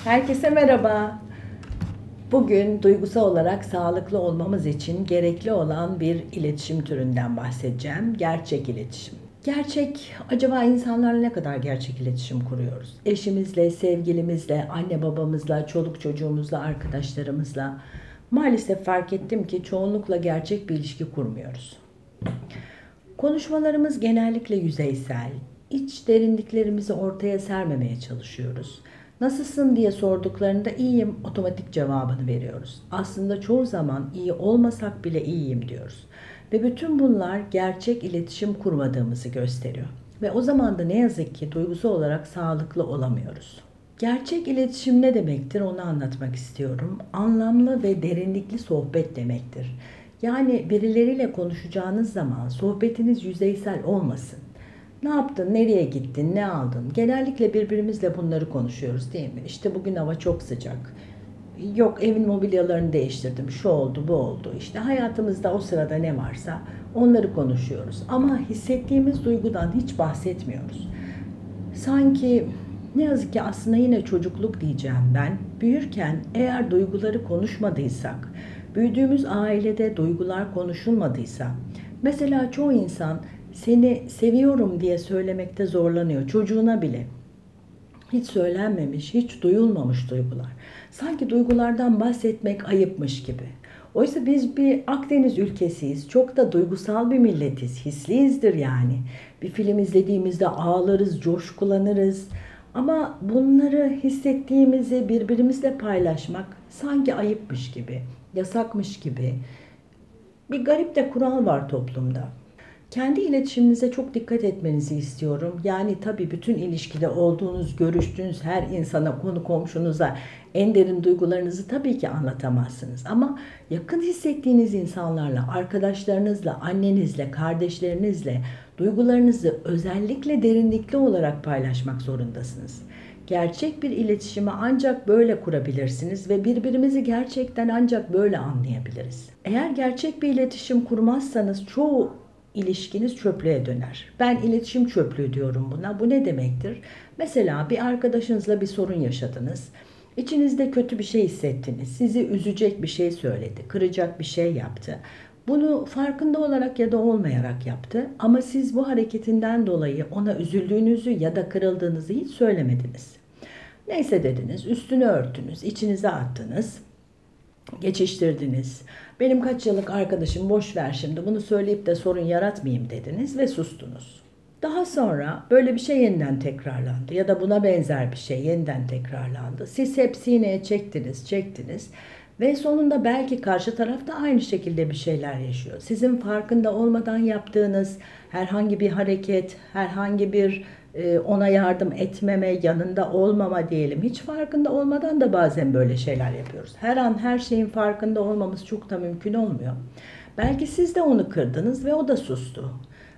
Herkese merhaba. Bugün duygusal olarak sağlıklı olmamız için gerekli olan bir iletişim türünden bahsedeceğim. Gerçek iletişim. Gerçek, acaba insanlarla ne kadar gerçek iletişim kuruyoruz? Eşimizle, sevgilimizle, anne babamızla, çoluk çocuğumuzla, arkadaşlarımızla. Maalesef fark ettim ki çoğunlukla gerçek bir ilişki kurmuyoruz. Konuşmalarımız genellikle yüzeysel, iç derinliklerimizi ortaya sermemeye çalışıyoruz. Nasılsın diye sorduklarında iyiyim otomatik cevabını veriyoruz. Aslında çoğu zaman iyi olmasak bile iyiyim diyoruz. Ve bütün bunlar gerçek iletişim kurmadığımızı gösteriyor. Ve o zaman da ne yazık ki duygusal olarak sağlıklı olamıyoruz. Gerçek iletişim ne demektir onu anlatmak istiyorum. Anlamlı ve derinlikli sohbet demektir. Yani birileriyle konuşacağınız zaman sohbetiniz yüzeysel olmasın. Ne yaptın, nereye gittin, ne aldın? Genellikle birbirimizle bunları konuşuyoruz değil mi? İşte bugün hava çok sıcak. Yok evin mobilyalarını değiştirdim, şu oldu, bu oldu. İşte hayatımızda o sırada ne varsa onları konuşuyoruz. Ama hissettiğimiz duygudan hiç bahsetmiyoruz. Sanki ne yazık ki aslında yine çocukluk diyeceğim ben. Büyürken eğer duyguları konuşmadıysak, büyüdüğümüz ailede duygular konuşulmadıysa, mesela çoğu insan seni seviyorum diye söylemekte zorlanıyor çocuğuna bile. Hiç söylenmemiş, hiç duyulmamış duygular. Sanki duygulardan bahsetmek ayıpmış gibi. Oysa biz bir Akdeniz ülkesiyiz. Çok da duygusal bir milletiz. Hisliyizdir yani. Bir film izlediğimizde ağlarız, coşkulanırız. Ama bunları hissettiğimizi birbirimizle paylaşmak sanki ayıpmış gibi, yasakmış gibi. Bir garip de kural var toplumda. Kendi iletişiminize çok dikkat etmenizi istiyorum. Yani tabii bütün ilişkide olduğunuz, görüştüğünüz her insana, konu komşunuza en derin duygularınızı tabii ki anlatamazsınız. Ama yakın hissettiğiniz insanlarla, arkadaşlarınızla, annenizle, kardeşlerinizle duygularınızı özellikle derinlikli olarak paylaşmak zorundasınız. Gerçek bir iletişimi ancak böyle kurabilirsiniz ve birbirimizi gerçekten ancak böyle anlayabiliriz. Eğer gerçek bir iletişim kurmazsanız çoğu ilişkiniz çöplüğe döner. Ben iletişim çöplüğü diyorum buna. Bu ne demektir? Mesela bir arkadaşınızla bir sorun yaşadınız. İçinizde kötü bir şey hissettiniz. Sizi üzecek bir şey söyledi, kıracak bir şey yaptı. Bunu farkında olarak ya da olmayarak yaptı ama siz bu hareketinden dolayı ona üzüldüğünüzü ya da kırıldığınızı hiç söylemediniz. Neyse dediniz, üstünü örttünüz, içinize attınız, geçiştirdiniz. Benim kaç yıllık arkadaşım boş ver şimdi bunu söyleyip de sorun yaratmayayım dediniz ve sustunuz. Daha sonra böyle bir şey yeniden tekrarlandı ya da buna benzer bir şey yeniden tekrarlandı. Siz hep sineye çektiniz, çektiniz ve sonunda belki karşı taraf da aynı şekilde bir şeyler yaşıyor. Sizin farkında olmadan yaptığınız herhangi bir hareket, herhangi bir ona yardım etmeme, yanında olmama diyelim. Hiç farkında olmadan da bazen böyle şeyler yapıyoruz. Her an her şeyin farkında olmamız çok da mümkün olmuyor. Belki siz de onu kırdınız ve o da sustu.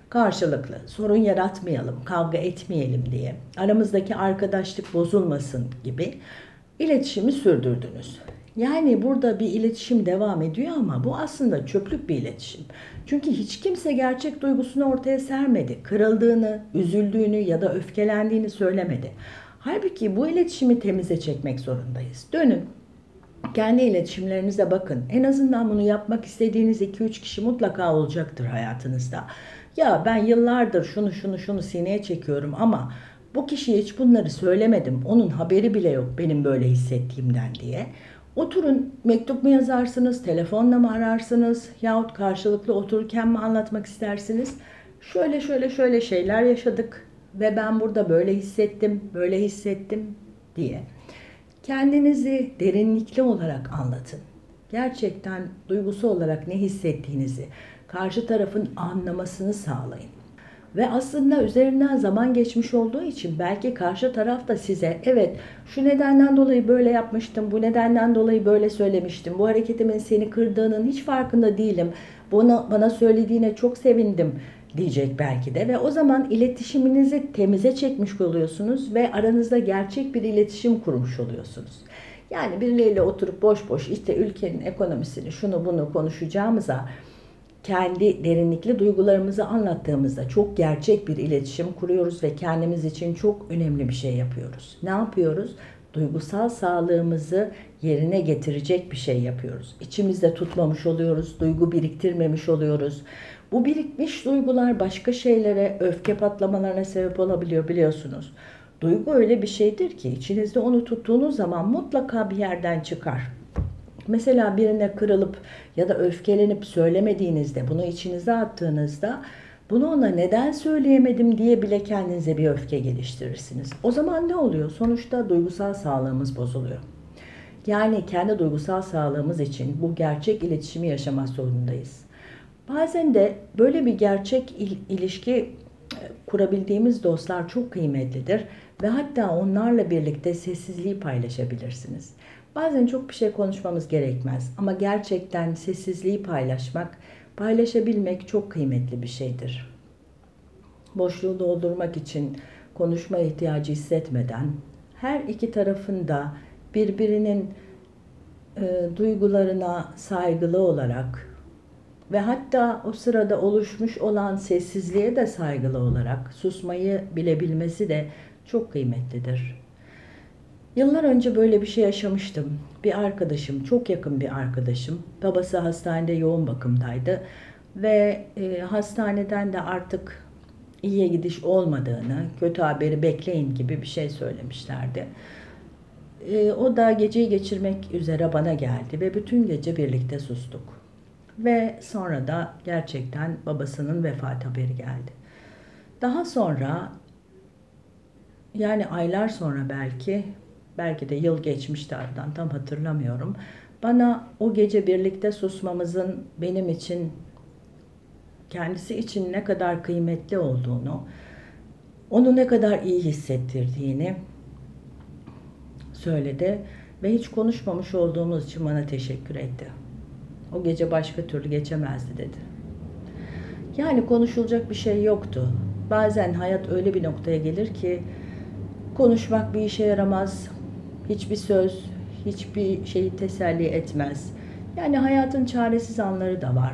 Karşılıklı sorun yaratmayalım, kavga etmeyelim diye, aramızdaki arkadaşlık bozulmasın gibi iletişimi sürdürdünüz. Yani burada bir iletişim devam ediyor ama bu aslında çöplük bir iletişim. Çünkü hiç kimse gerçek duygusunu ortaya sermedi. Kırıldığını, üzüldüğünü ya da öfkelendiğini söylemedi. Halbuki bu iletişimi temize çekmek zorundayız. Dönün, kendi iletişimlerinize bakın. En azından bunu yapmak istediğiniz 2-3 kişi mutlaka olacaktır hayatınızda. Ya ben yıllardır şunu sineye çekiyorum ama bu kişiye hiç bunları söylemedim. Onun haberi bile yok benim böyle hissettiğimden diye. Oturun, mektup mu yazarsınız, telefonla mı ararsınız yahut karşılıklı otururken mi anlatmak istersiniz? Şöyle şeyler yaşadık ve ben burada böyle hissettim, böyle hissettim diye. Kendinizi derinlikli olarak anlatın. Gerçekten duygusu olarak ne hissettiğinizi karşı tarafın anlamasını sağlayın. Ve aslında üzerinden zaman geçmiş olduğu için belki karşı taraf da size evet şu nedenden dolayı böyle yapmıştım, bu nedenden dolayı böyle söylemiştim, bu hareketimin seni kırdığının hiç farkında değilim, bunu bana söylediğine çok sevindim diyecek belki de ve o zaman iletişiminizi temize çekmiş oluyorsunuz ve aranızda gerçek bir iletişim kurmuş oluyorsunuz. Yani birileriyle oturup boş boş işte ülkenin ekonomisini şunu bunu konuşacağımıza kendi derinlikli duygularımızı anlattığımızda çok gerçek bir iletişim kuruyoruz ve kendimiz için çok önemli bir şey yapıyoruz. Ne yapıyoruz? Duygusal sağlığımızı yerine getirecek bir şey yapıyoruz. İçimizde tutmamış oluyoruz, duygu biriktirmemiş oluyoruz. Bu birikmiş duygular başka şeylere, öfke patlamalarına sebep olabiliyor biliyorsunuz. Duygu öyle bir şeydir ki içinizde onu tuttuğunuz zaman mutlaka bir yerden çıkar. Mesela birine kırılıp ya da öfkelenip söylemediğinizde, bunu içinize attığınızda bunu ona neden söyleyemedim diye bile kendinize bir öfke geliştirirsiniz. O zaman ne oluyor? Sonuçta duygusal sağlığımız bozuluyor. Yani kendi duygusal sağlığımız için bu gerçek iletişimi yaşamak zorundayız. Bazen de böyle bir gerçek ilişki kurabildiğimiz dostlar çok kıymetlidir ve hatta onlarla birlikte sessizliği paylaşabilirsiniz. Bazen çok bir şey konuşmamız gerekmez ama gerçekten sessizliği paylaşabilmek çok kıymetli bir şeydir. Boşluğu doldurmak için konuşma ihtiyacı hissetmeden her iki tarafın da birbirinin duygularına saygılı olarak ve hatta o sırada oluşmuş olan sessizliğe de saygılı olarak susmayı bilebilmesi de çok kıymetlidir. Yıllar önce böyle bir şey yaşamıştım. Bir arkadaşım, çok yakın bir arkadaşım, babası hastanede yoğun bakımdaydı ve hastaneden de artık iyiye gidiş olmadığını, kötü haberi bekleyin gibi bir şey söylemişlerdi. O da geceyi geçirmek üzere bana geldi ve bütün gece birlikte sustuk. Ve sonra da gerçekten babasının vefat haberi geldi. Daha sonra, yani aylar sonra belki de yıl geçmişti aradan, tam hatırlamıyorum. Bana o gece birlikte susmamızın benim için, kendisi için ne kadar kıymetli olduğunu, onu ne kadar iyi hissettirdiğini söyledi ve hiç konuşmamış olduğumuz için bana teşekkür etti. O gece başka türlü geçemezdi dedi. Yani konuşulacak bir şey yoktu. Bazen hayat öyle bir noktaya gelir ki konuşmak bir işe yaramaz. Hiçbir söz, hiçbir şeyi teselli etmez. Yani hayatın çaresiz anları da var.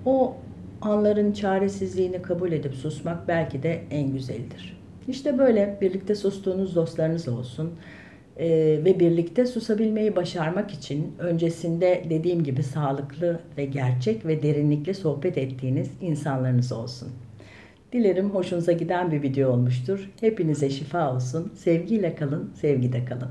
O anların çaresizliğini kabul edip susmak belki de en güzelidir. İşte böyle birlikte sustuğunuz dostlarınız olsun. Ve birlikte susabilmeyi başarmak için öncesinde dediğim gibi sağlıklı ve gerçek ve derinlikli sohbet ettiğiniz insanlarınız olsun. Dilerim hoşunuza giden bir video olmuştur. Hepinize şifa olsun. Sevgiyle kalın, sevgide kalın.